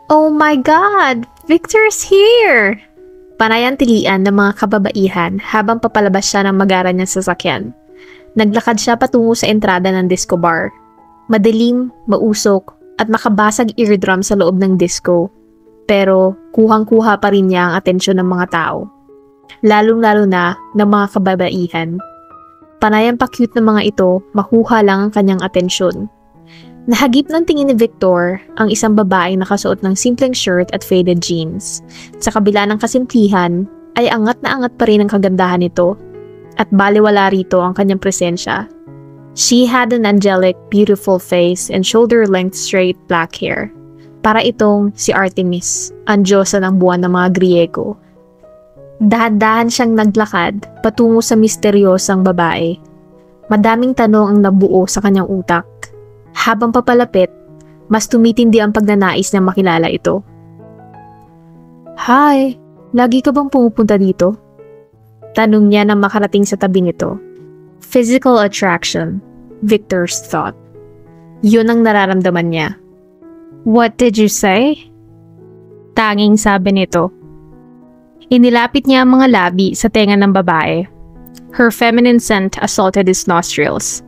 Oh my God! Victor's here! Panayang-tilian ng mga kababaihan habang papalabas siya ng magara niyang sasakyan. Naglakad siya patungo sa entrada ng disco bar. Madilim, mausok, at makabasag eardrum sa loob ng disco. Pero kuhang-kuha pa rin niya ang atensyon ng mga tao. Lalong-lalo na ng mga kababaihan. Panayang pa-cute ng mga ito, makuha lang ang kanyang atensyon. Nahagip ng tingin ni Victor ang isang babaeng nakasuot ng simpleng shirt at faded jeans. Sa kabila ng kasimplihan, ay angat na angat pa rin ang kagandahan nito at baliwala rito ang kanyang presensya. She had an angelic, beautiful face and shoulder-length straight black hair. Para itong si Artemis, ang diyosa ng buwan ng mga Griego. Dahan-dahan siyang naglakad patungo sa misteryosang babae. Madaming tanong ang nabuo sa kanyang utak. Habang papalapit, mas tumitindi ang pagnanais na makilala ito. Hi, lagi ka bang pumupunta dito? Tanong niya nang makarating sa tabi nito. Physical attraction, Victor's thought. Yun ang nararamdaman niya. What did you say? Tanging sabi nito. Inilapit niya ang mga labi sa tenga ng babae. Her feminine scent assaulted his nostrils.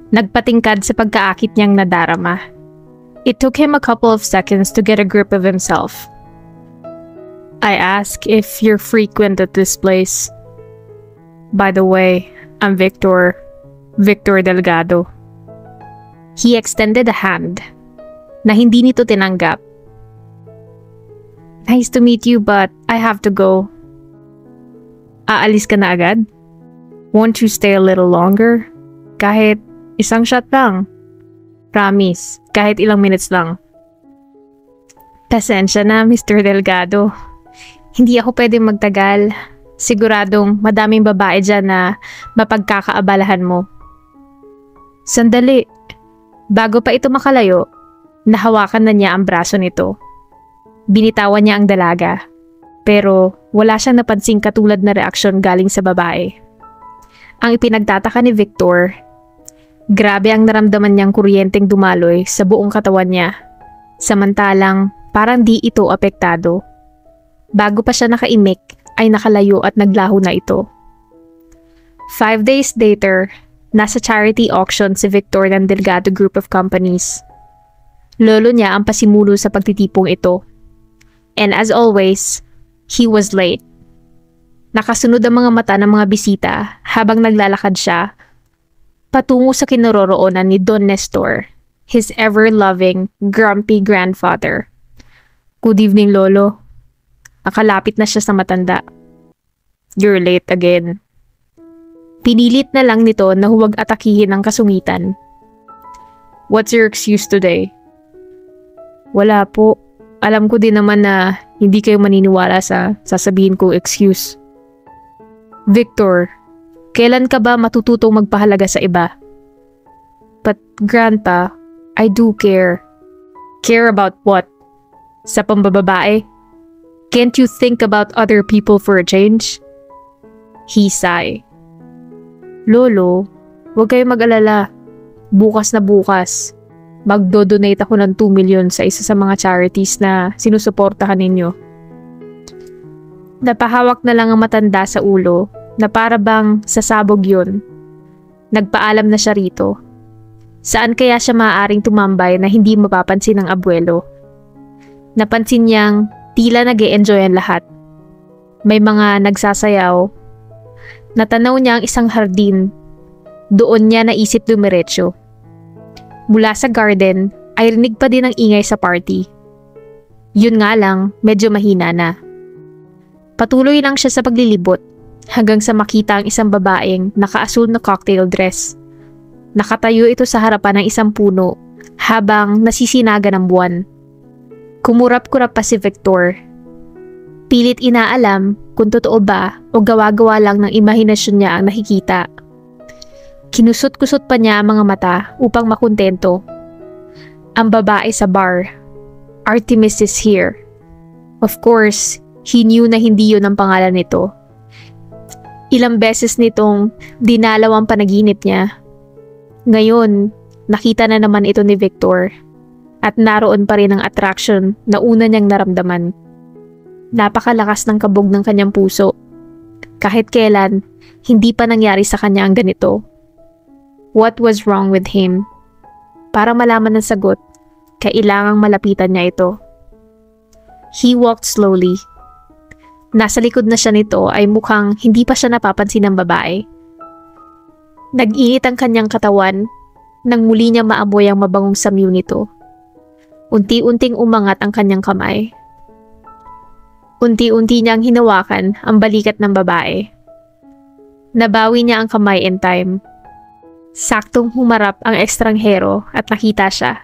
Nagpatingkad sa pagkaakit niyang nadarama. It took him a couple of seconds to get a grip of himself. I ask if you're frequent at this place. By the way, I'm Victor Delgado. He extended a hand na hindi nito tinanggap. Nice to meet you but I have to go. Aalis ka na agad? Won't you stay a little longer? Kahit isang shot lang. Promise, kahit ilang minutes lang. Pasensya na, Mr. Delgado. Hindi ako pwedeng magtagal. Siguradong madaming babae dyan na mapagkakaabalahan mo. Sandali. Bago pa ito makalayo, nahawakan na niya ang braso nito. Binitawan niya ang dalaga. Pero wala siyang napansing katulad na reaksyon galing sa babae. Ang ipinagtataka ni Victor, grabe ang naramdaman niyang kuryenteng dumaloy sa buong katawan niya. Samantalang parang di ito apektado. Bago pa siya nakaimik ay nakalayo at naglaho na ito. 5 days later, nasa charity auction si Victor ng Delgado Group of Companies. Lolo niya ang pasimulo sa pagtitipong ito. And as always, he was late. Nakasunod ang mga mata ng mga bisita habang naglalakad siya patungo sa kinaroroonan ni Don Nestor, his ever-loving, grumpy grandfather. Good evening, Lolo. Nakalapit na siya sa matanda. You're late again. Pinilit na lang nito na huwag atakihin ang kasungitan. What's your excuse today? Wala po. Alam ko din naman na hindi kayo maniniwala sa sasabihin kong excuse. Victor, kailan ka ba matututong magpahalaga sa iba? But Grandpa, I do care. Care about what? Sa pambababae? Can't you think about other people for a change? He sighed. Lolo, huwag kayo mag-alala. Bukas na bukas, magdo-donate ako ng 2 million sa isa sa mga charities na sinusuportahan ninyo. Napahawak na lang ang matanda sa ulo na para bang sasabog yun. Nagpaalam na siya rito. Saan kaya siya maaaring tumambay na hindi mapapansin ng abuelo? Napansin niyang tila nag-e-enjoy ang lahat. May mga nagsasayaw. Natanaw niya ang isang hardin. Doon niya naisip dumiretso. Mula sa garden ay rinig pa din ang ingay sa party. Yun nga lang, medyo mahina na. Patuloy lang siya sa paglilibot hanggang sa makita ang isang babaeng nakaasul na cocktail dress. Nakatayo ito sa harapan ng isang puno habang nasisinaga ng buwan. Kumurap-kurap pa si Victor. Pilit inaalam kung totoo ba o gawa-gawa lang ng imahinasyon niya ang nakikita. Kinusot-kusot pa niya ang mga mata upang makontento. Ang babae sa bar. Artemis is here. Of course, he knew na hindi yun ang pangalan nito. Ilang beses nitong dinalaw ang panaginip niya. Ngayon, nakita na naman ito ni Victor. At naroon pa rin ang attraction na una niyang naramdaman. Napakalakas ng kabog ng kanyang puso. Kahit kailan, hindi pa nangyari sa kanya ang ganito. What was wrong with him? Para malaman ng sagot, kailangang malapitan niya ito. He walked slowly. Nasa likod na siya nito ay mukhang hindi pa siya napapansin ng babae. Nag-init ang kanyang katawan nang muli niya maamoy ang mabangong samyu nito. Unti-unting umangat ang kanyang kamay. Unti-unti niyang hinawakan ang balikat ng babae. Nabawi niya ang kamay in time. Saktong humarap ang ekstranghero at nakita siya.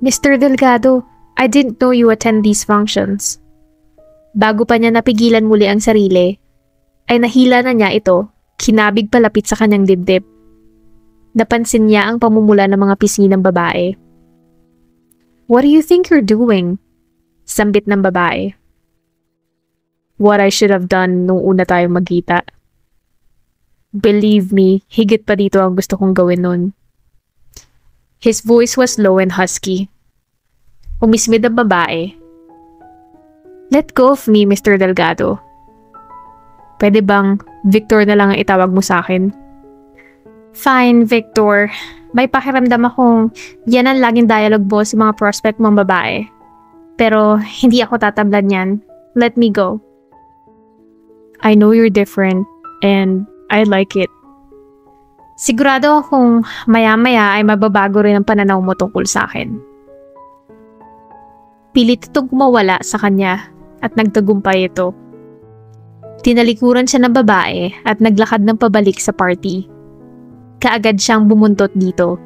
Mr. Delgado, I didn't know you attend these functions. Bago pa niya napigilan muli ang sarili, ay nahila na niya ito, kinabig palapit sa kanyang dibdib. Napansin niya ang pamumula ng mga pisngi ng babae. What do you think you're doing? Sambit ng babae. What I should have done nung una tayong magkita. Believe me, higit pa dito ang gusto kong gawin nun. His voice was low and husky. Umismid ang babae. Let go of me, Mr. Delgado. Pwede bang Victor na lang ang itawag mo sa akin? Fine, Victor. May pakiramdam akong yan ang laging dialogue mo sa mga prospect mong babae. Pero hindi ako tatablan yan. Let me go. I know you're different and I like it. Sigurado akong maya-maya ay mababago rin ang pananaw mo tungkol sa akin. Pilit itong kumawala sa kanya at nagtagumpay ito. Tinalikuran siya ng babae at naglakad ng pabalik sa party. Kaagad siyang bumuntot dito.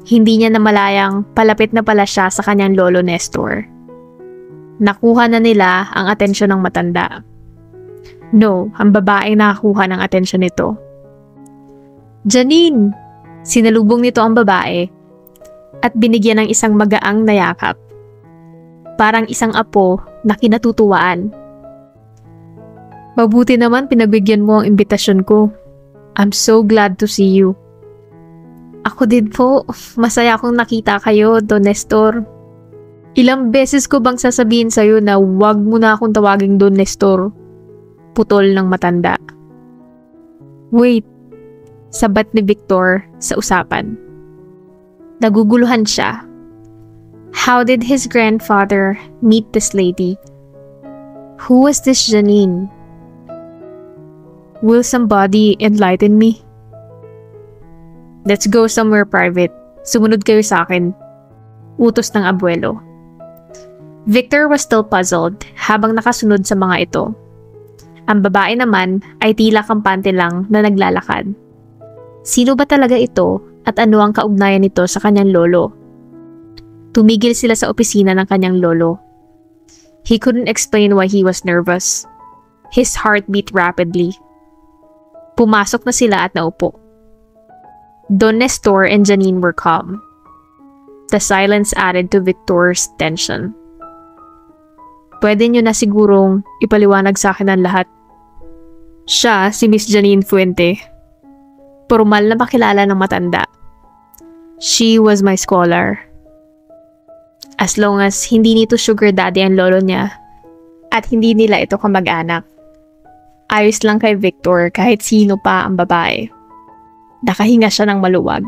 Hindi niya namalayang palapit na pala siya sa kanyang lolo Nestor. Nakuha na nila ang atensyon ng matanda. No, ang babaeng nakakuha ng atensyon nito. Janine! Sinalubong nito ang babae at binigyan ng isang magaang na yakap. Parang isang apo na kinatutuwaan. Mabuti naman pinagbigyan mo ang imbitasyon ko. I'm so glad to see you. Ako din po. Masaya akong nakita kayo, Don Nestor. Ilang beses ko bang sasabihin sa'yo na huwag mo na akong tawaging Don Nestor? Putol ng matanda. Wait. Sabat ni Victor sa usapan. Naguguluhan siya. How did his grandfather meet this lady? Who was this Janine? Will somebody enlighten me? Let's go somewhere private. Sumunod kayo sa akin. Utos ng abuelo. Victor was still puzzled habang nakasunod sa mga ito. Ang babae naman ay tila kampante lang na naglalakad. Sino ba talaga ito at ano ang kaugnayan nito sa kanyang lolo? Tumigil sila sa opisina ng kanyang lolo. He couldn't explain why he was nervous. His heart beat rapidly. Pumasok na sila at naupo. Don Nestor and Janine were calm. The silence added to Victor's tension. Pwede niyo na sigurong ipaliwanag sa akin ang lahat. Siya, si Miss Janine Fuente. Formal na makilala ng matanda. She was my scholar. As long as hindi nito sugar daddy ang lolo niya at hindi nila ito kamag-anak. Ayos lang kay Victor kahit sino pa ang babae. Nakahinga siya ng maluwag.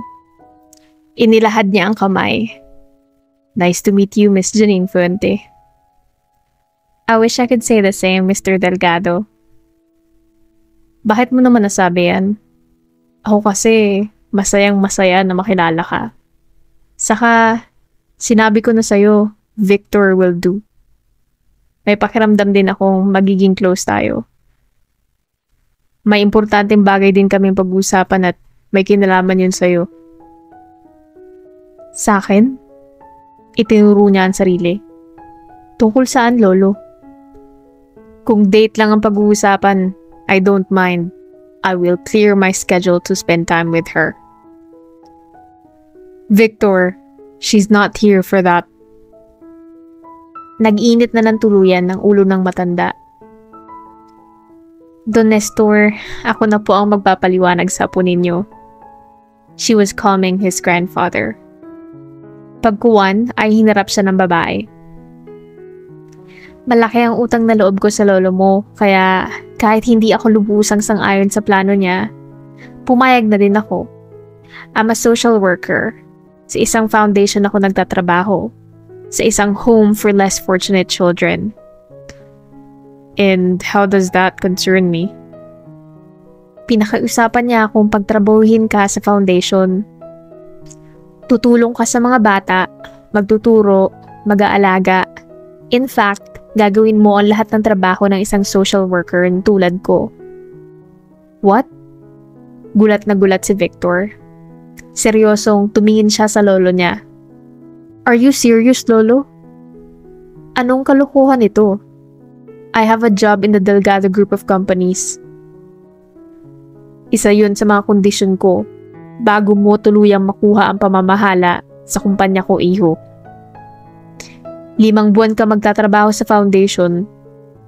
Inilahad niya ang kamay. Nice to meet you, Miss Janine Fuente. I wish I could say the same, Mr. Delgado. Bakit mo naman nasabi yan? Ako kasi masayang masaya na makilala ka. Saka, sinabi ko na sa'yo, Victor will do. May pakiramdam din akong magiging close tayo. May importanteng bagay din kaming pag-uusapan at may kinalaman yun sa'yo. Sa akin? Itinuro niya ang sarili. Tungkol saan, Lolo? Kung date lang ang pag-uusapan, I don't mind. I will clear my schedule to spend time with her. Victor, she's not here for that. Nag-init na ng tuluyan ng ulo ng matanda. Don Nestor, ako na po ang magpapaliwanag sa apo ninyo. She was calming his grandfather. Pagkuwan ay hinarap siya ng babae. Malaki ang utang na loob ko sa lolo mo, kaya kahit hindi ako lubusang sang-ayon sa plano niya, pumayag na din ako. I'm a social worker. Sa isang foundation ako nagtatrabaho. Sa isang home for less fortunate children. And how does that concern me? Pinakausapan niya akong pagtrabahuhin ka sa foundation. Tutulong ka sa mga bata, magtuturo, mag-aalaga. In fact, gagawin mo ang lahat ng trabaho ng isang social worker tulad ko. What? Gulat na gulat si Victor. Seryosong tumingin siya sa lolo niya. Are you serious, lolo? Anong kalokohan ito? I have a job in the Delgado Group of Companies. Isa yun sa mga kondisyon ko bago mo tuluyang makuha ang pamamahala sa kumpanya ko, iho. 5 buwan ka magtatrabaho sa foundation.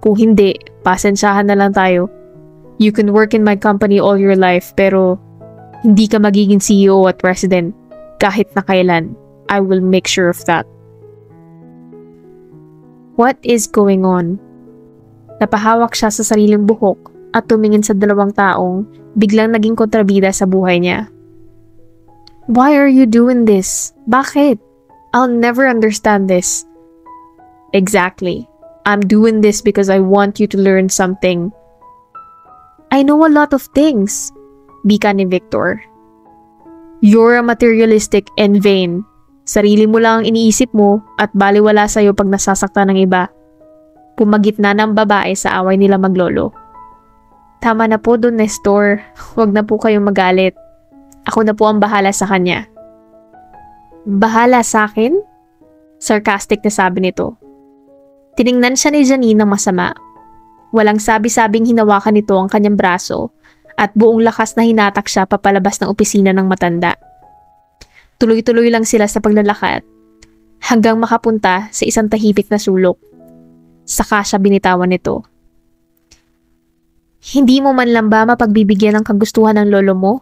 Kung hindi, pasensyahan na lang tayo. You can work in my company all your life pero hindi ka magiging CEO at president kahit na kailan. I will make sure of that. What is going on? Napahawak siya sa sariling buhok at tumingin sa 2 taong biglang naging kontrabida sa buhay niya. Why are you doing this? Bakit? I'll never understand this. Exactly. I'm doing this because I want you to learn something. I know a lot of things. Bika ni Victor. You're a materialistic and vain. Sarili mo lang ang iniisip mo at baliwala sa'yo pag nasasaktan ng iba. Pumagitna ng babae sa away nila maglolo. Tama na po Don Nestor. Huwag na po kayong magalit. Ako na po ang bahala sa kanya. Bahala sa akin? Sarcastic na sabi nito. Tiningnan siya ni Janine ng masama. Walang sabi-sabing hinawakan nito ang kanyang braso at buong lakas na hinatak siya papalabas ng opisina ng matanda. Tuloy-tuloy lang sila sa paglalakad hanggang makapunta sa isang tahimik na sulok. Saka siya binitawan nito. Hindi mo man lang ba mapagbibigyan ng kagustuhan ng lolo mo?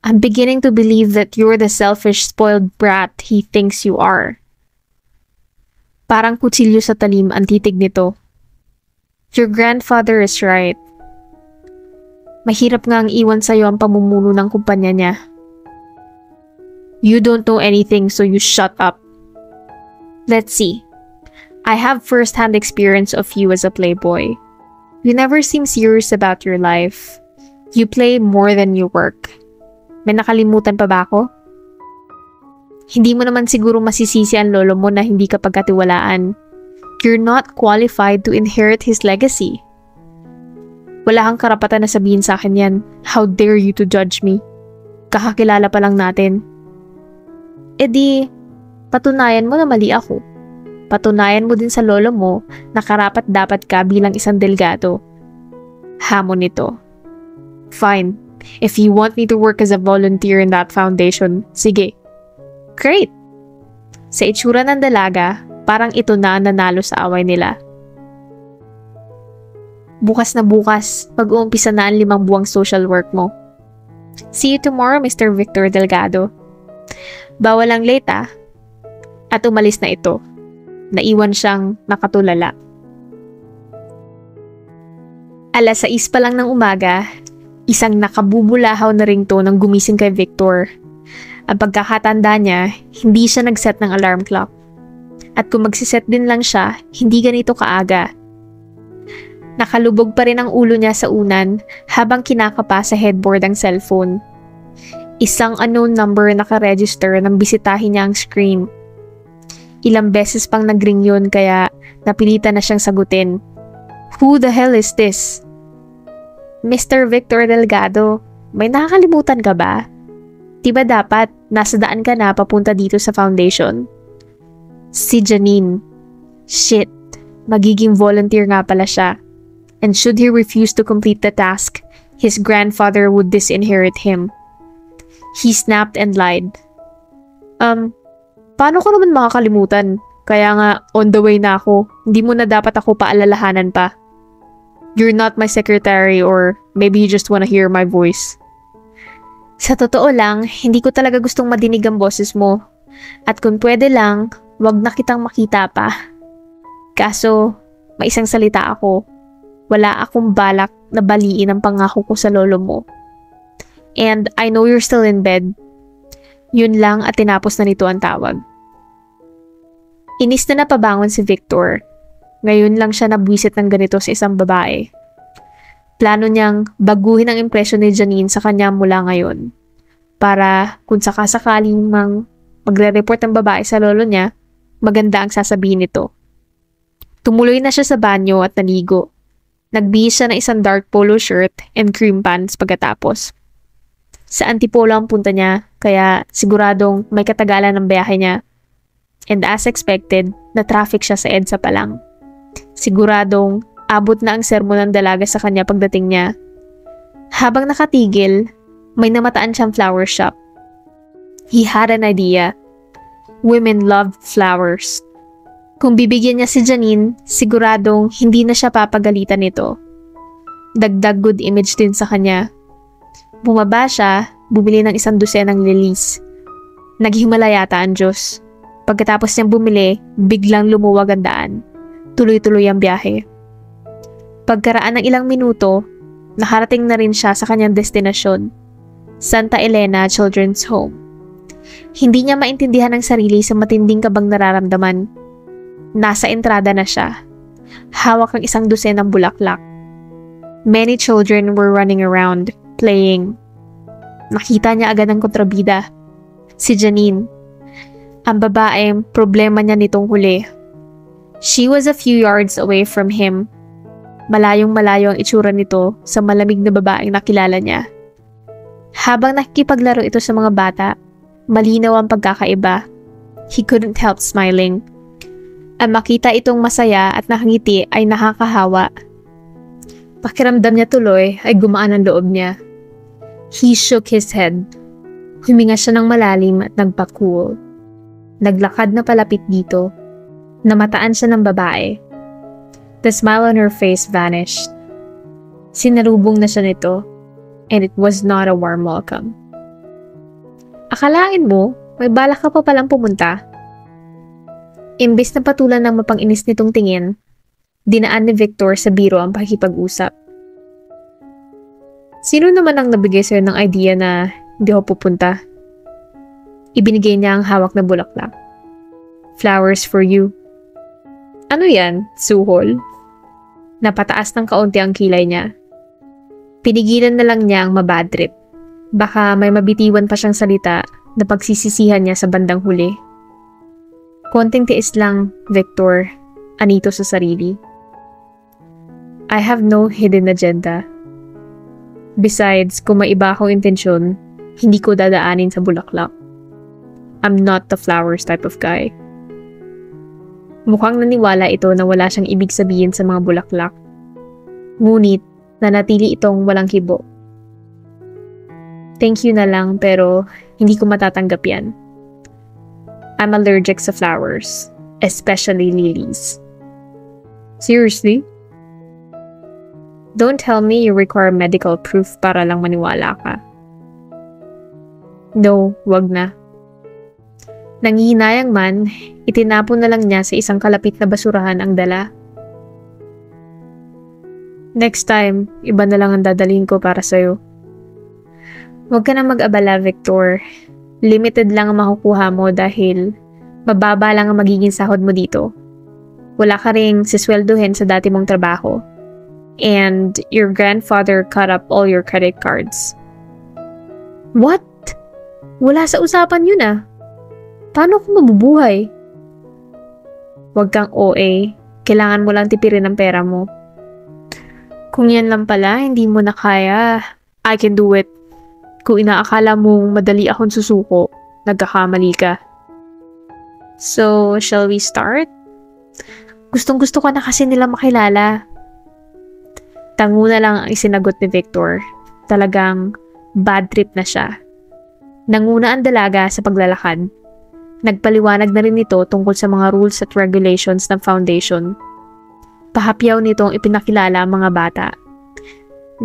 I'm beginning to believe that you're the selfish, spoiled brat he thinks you are. Parang kutsilyo sa talim ang titig nito. Your grandfather is right. Mahirap nga ang iwan sa'yo ang pamumuno ng kumpanya niya. You don't know anything, so you shut up. Let's see. I have first-hand experience of you as a playboy. You never seem serious about your life. You play more than you work. May nakalimutan pa ba ako? Hindi mo naman siguro masisisi ang lolo mo na hindi ka pagkatiwalaan. You're not qualified to inherit his legacy. Wala kang karapatan na sabihin sa akin yan. How dare you to judge me? Kakakilala pa lang natin. E di, patunayan mo na mali ako. Patunayan mo din sa lolo mo na karapat dapat ka bilang isang Delgado. Hamon nito. Fine. If you want me to work as a volunteer in that foundation, sige. Great! Sa itsura ng dalaga, parang ito na ang nanalo sa away nila. Bukas na bukas, pag-uumpisa na ang 5 buwang social work mo. See you tomorrow, Mr. Victor Delgado. Bawal ang late ah. At umalis na ito. Naiwan siyang nakatulala. 6:00 pa lang ng umaga, isang nakabubulahaw na ringtone ang gumising kay Victor. Ang pagkakatanda niya, hindi siya nag-set ng alarm clock. At kung magsiset din lang siya, hindi ganito kaaga. Nakalubog pa rin ang ulo niya sa unan habang kinakapa sa headboard ang cellphone. Isang unknown number naka-register nang bisitahin niya ang screen. Ilang beses pang nag-ring yun kaya napilitan na siyang sagutin. Who the hell is this? Mr. Victor Delgado, may nakakalimutan ka ba? Diba dapat nasa daan ka na papunta dito sa foundation? Si Janine. Shit, magiging volunteer nga pala siya. And should he refuse to complete the task, his grandfather would disinherit him. He snapped and lied. Paano ko naman makakalimutan? Kaya nga, on the way na ako. Hindi mo na dapat ako paalalahanan pa. You're not my secretary or maybe you just wanna hear my voice. Sa totoo lang, hindi ko talaga gustong madinig ang boses mo. At kung pwede lang, wag na kitang makita pa. Kaso, may isang salita ako. Wala akong balak na baliin ang pangako ko sa lolo mo. And I know you're still in bed. Yun lang at tinapos na nito ang tawag. Inis na napabangon si Victor. Ngayon lang siya nabwisit ng ganito sa isang babae. Plano niyang baguhin ang impresyon ni Janine sa kanya mula ngayon. Para kung sakasakaling magre-report ang babae sa lolo niya, maganda ang sasabihin nito. Tumuloy na siya sa banyo at naligo. Nagbihis siya ng isang dark polo shirt and cream pants pagkatapos. Sa Antipolo ang punta niya, kaya siguradong may katagalan ng biyahe niya. And as expected, na-traffic siya sa EDSA pa lang. Siguradong abot na ang sermon ng dalaga sa kanya pagdating niya. Habang nakatigil, may namataan siyang flower shop. He had an idea. Women love flowers. Kung bibigyan niya si Janine, siguradong hindi na siya papagalitan nito. Dagdag good image din sa kanya. Bumaba siya, bumili ng 1 dosenang lilies. Naghimala yata ang Diyos. Pagkatapos niyang bumili, biglang lumuwag ang daan. Tuloy-tuloy ang biyahe. Pagkaraan ng ilang minuto, nakarating na rin siya sa kanyang destinasyon, Santa Elena Children's Home. Hindi niya maintindihan ang sarili sa matinding kabang nararamdaman. Nasa entrada na siya. Hawak ng 1 dosenang bulaklak. Many children were running around, playing. Nakita niya agad ang kontrabida. Si Janine. Ang babaeng problema niya nitong huli. She was a few yards away from him. Malayong malayo ang itsura nito sa malamig na babaeng nakilala niya. Habang nakikipaglaro ito sa mga bata, malinaw ang pagkakaiba. He couldn't help smiling. Ang makita itong masaya at nakangiti ay nakakahawa. Pakiramdam niya tuloy ay gumaan ang loob niya. He shook his head. Huminga siya ng malalim at nagpa-cool. Naglakad na palapit dito. Namataan siya ng babae. The smile on her face vanished. Sinarubong na siya nito, and it was not a warm welcome. Akalain mo, may balak ka pa palang pumunta? Imbis na patulan ng mapang-inis nitong tingin, dinaan ni Victor sa biro ang pakikipag-usap. Sino naman ang nabigay sa'yo ng idea na hindi ako pupunta? Ibinigay niya ang hawak na bulaklak. Flowers for you. Ano yan, suhol? Napataas ng kaunti ang kilay niya. Pinigilan na lang niya ang mabad trip. Baka may mabitiwan pa siyang salita na pagsisisihan niya sa bandang huli. Konting tiis lang, Victor, anito sa sarili. I have no hidden agenda. Besides, kung may iba akong intensyon, hindi ko dadaanin sa bulaklak. I'm not the flowers type of guy. Mukhang naniwala ito na wala siyang ibig sabihin sa mga bulaklak. Ngunit, nanatili itong walang kibo. Thank you na lang pero hindi ko matatanggap yan. I'm allergic sa flowers, especially lilies. Seriously? Don't tell me you require medical proof para lang maniwala ka. No, wag na. Nangihinayang man, itinapon na lang niya sa isang kalapit na basurahan ang dala. Next time, iba na lang ang dadalhin ko para sa'yo. Huwag ka na mag-abala, Victor. Limited lang ang makukuha mo dahil mababa lang ang magiging sahod mo dito. Wala ka ring sisweldohin sa dati mong trabaho. And your grandfather cut up all your credit cards. What? Wala sa usapan yun ah. Paano ako mabubuhay? Huwag kang OA. Kailangan mo lang tipirin ang pera mo. Kung yan lang pala, hindi mo na kaya. I can do it. Kung inaakala mong madali akong susuko, nagkakamali ka. So, shall we start? Gustong-gusto ka na kasi nila makilala. Tango na lang ang isinagot ni Victor. Talagang bad trip na siya. Nanguna ang dalaga sa paglalakad. Nagpaliwanag na rin ito tungkol sa mga rules at regulations ng foundation. Pahapyaw nitong ipinakilala ang mga bata.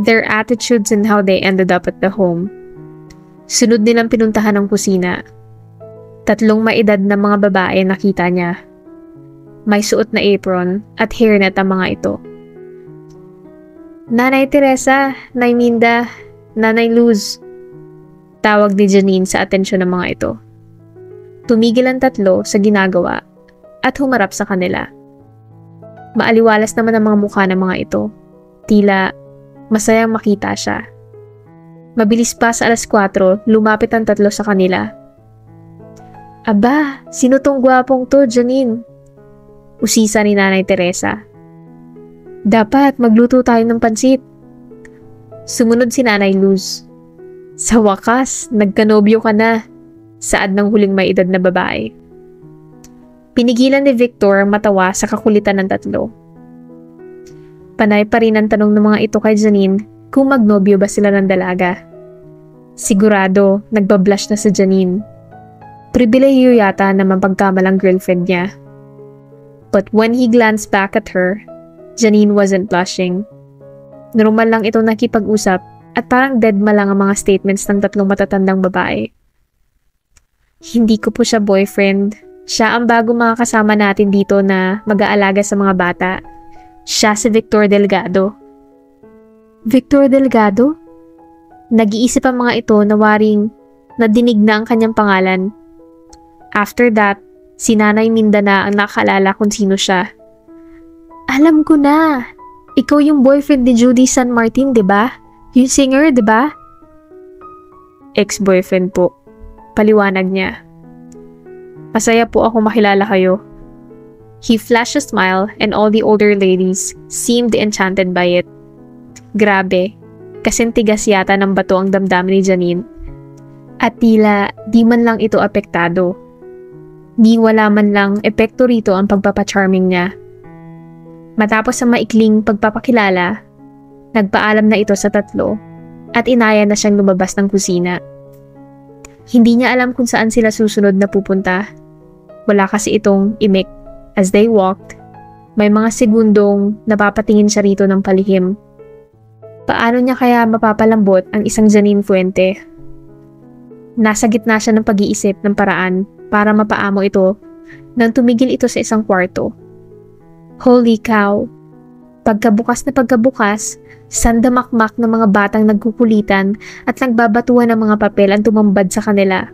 Their attitudes and how they ended up at the home. Sunod nilang pinuntahan ang kusina. Tatlong maedad na mga babae nakita niya. May suot na apron at hairnet ang mga ito. Nanay Teresa, Nay Minda, Nanay Luz. Tawag ni Janine sa atensyon ng mga ito. Tumigil ang tatlo sa ginagawa at humarap sa kanila. Maaliwalas naman ang mga mukha ng mga ito. Tila masayang makita siya. Mabilis pa sa 4:00, lumapit ang tatlo sa kanila. Aba, sino tong gwapong to, Janine? Usisa ni Nanay Teresa. Dapat magluto tayo ng pansit. Sumunod si Nanay Luz. Sa wakas, nagkanobyo ka na. Saad ng huling may edad na babae. Pinigilan ni Victor matawa sa kakulitan ng tatlo. Panay pa rin ang tanong ng mga ito kay Janine kung magnobyo ba sila ng dalaga. Sigurado, nagbablush na si Janine. Pribilehiyo yata na mapagkamalang girlfriend niya. But when he glanced back at her, Janine wasn't blushing. Normal lang itong nakipag-usap at parang deadma lang ang mga statements ng tatlong matatandang babae. Hindi ko po siya boyfriend. Siya ang bago mga kasama natin dito na mag-aalaga sa mga bata. Siya si Victor Delgado. Victor Delgado? Nag-iisip ang mga ito na waring nadinig na ang kanyang pangalan. After that, si Nanay Minda na ang nakaalala kung sino siya. Alam ko na. Ikaw yung boyfriend ni Judy San Martin, di ba? Yung singer, di ba? Ex-boyfriend po. Paliwanag niya. Masaya po ako makilala kayo. He flashed a smile and all the older ladies seemed enchanted by it. Grabe, kasing tigas yata ng bato ang damdamin ni Janine. At tila di man lang ito apektado. Di wala man lang epekto rito ang pagpapacharming niya. Matapos ang maikling pagpapakilala, nagpaalam na ito sa tatlo at inaya na siyang lumabas ng kusina. Hindi niya alam kung saan sila susunod na pupunta. Wala kasi itong imik. As they walked, may mga segundong napapatingin siya rito ng palihim. Paano niya kaya mapapalambot ang isang Janine Fuente? Nasa gitna siya ng pag-iisip ng paraan para mapaamo ito nang tumigil ito sa isang kwarto. Holy cow! Pagkabukas na pagkabukas, sandamakmak ng mga batang nagkukulitan at nagbabatuhan ng mga papel ang tumambad sa kanila.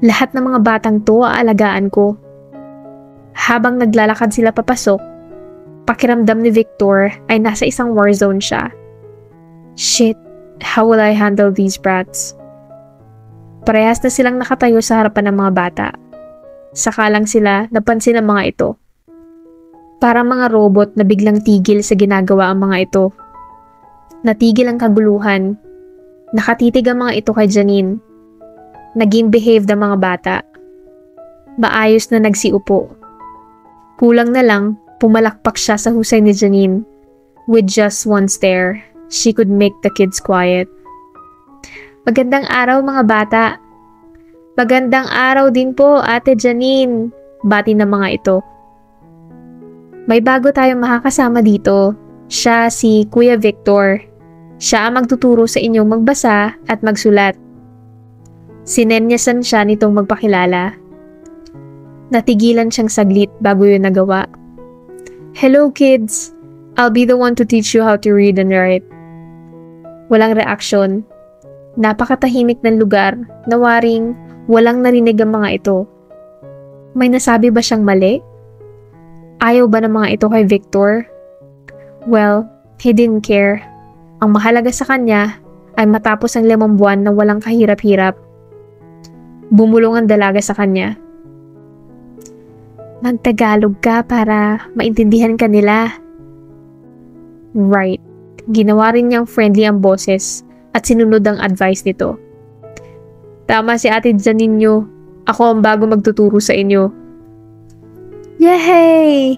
Lahat ng mga batang to aalagaan ko. Habang naglalakad sila papasok, pakiramdam ni Victor ay nasa isang war zone siya. Shit, how will I handle these brats? Parehas na silang nakatayo sa harapan ng mga bata. Saka lang sila napansin ng mga ito. Parang mga robot na biglang tigil sa ginagawa ang mga ito. Natigil ang kaguluhan. Nakatitig ang mga ito kay Janine. Naging behave ang mga bata. Maayos na nagsiupo. Kulang na lang, pumalakpak siya sa husay ni Janine. With just one stare, she could make the kids quiet. Magandang araw mga bata. Magandang araw din po, Ate Janine. Bati ng mga ito. May bago tayong makakasama dito. Siya si Kuya Victor. Siya ang magtuturo sa inyong magbasa at magsulat. Sinenyasan siya nitong magpakilala. Natigilan siyang saglit bago yun nagawa. Hello kids! I'll be the one to teach you how to read and write. Walang reaksyon. Napakatahimik ng lugar na waring walang narinig ang mga ito. May nasabi ba siyang mali? Ayaw ba ng mga ito kay Victor? Well, he didn't care. Ang mahalaga sa kanya ay matapos ang 5 buwan na walang kahirap-hirap. Bumulong ang dalaga sa kanya. Magtagalog ka para maintindihan ka nila. Right. Ginawa rin niyang friendly ang boses at sinunod ang advice nito. Tama si Ate Janine niyo. Ako ang bago magtuturo sa inyo. Yay!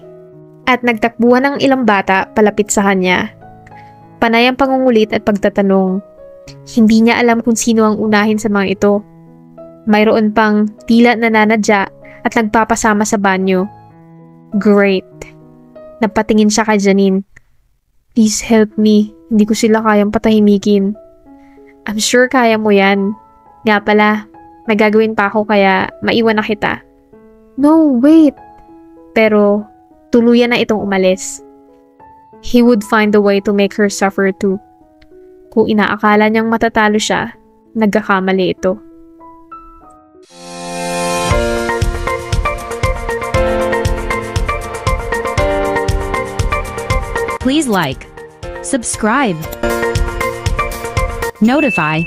At nagtakbuhan ang ilang bata palapit sa kanya. Panay ang pangungulit at pagtatanong. Hindi niya alam kung sino ang unahin sa mga ito. Mayroon pang tila nananadya at nagpapasama sa banyo. Great. Napatingin siya kay Janine. Please help me. Hindi ko sila kayang patahimikin. I'm sure kaya mo yan. Nga pala, may gagawin pa ako kaya maiwan na kita. No, wait. Pero tuluyan na itong umalis. He would find a way to make her suffer too. Kung inaakala niyang matatalo siya, nagkakamali ito. Please like, subscribe, notify,